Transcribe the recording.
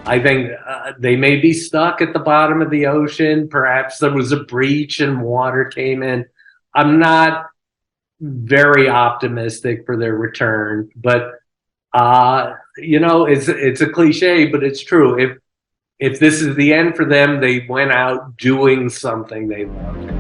I think they may be stuck at the bottom of the ocean. Perhaps there was a breach and water came in. I'm not very optimistic for their return, but it's a cliche, but it's true. If this is the end for them, they went out doing something they loved.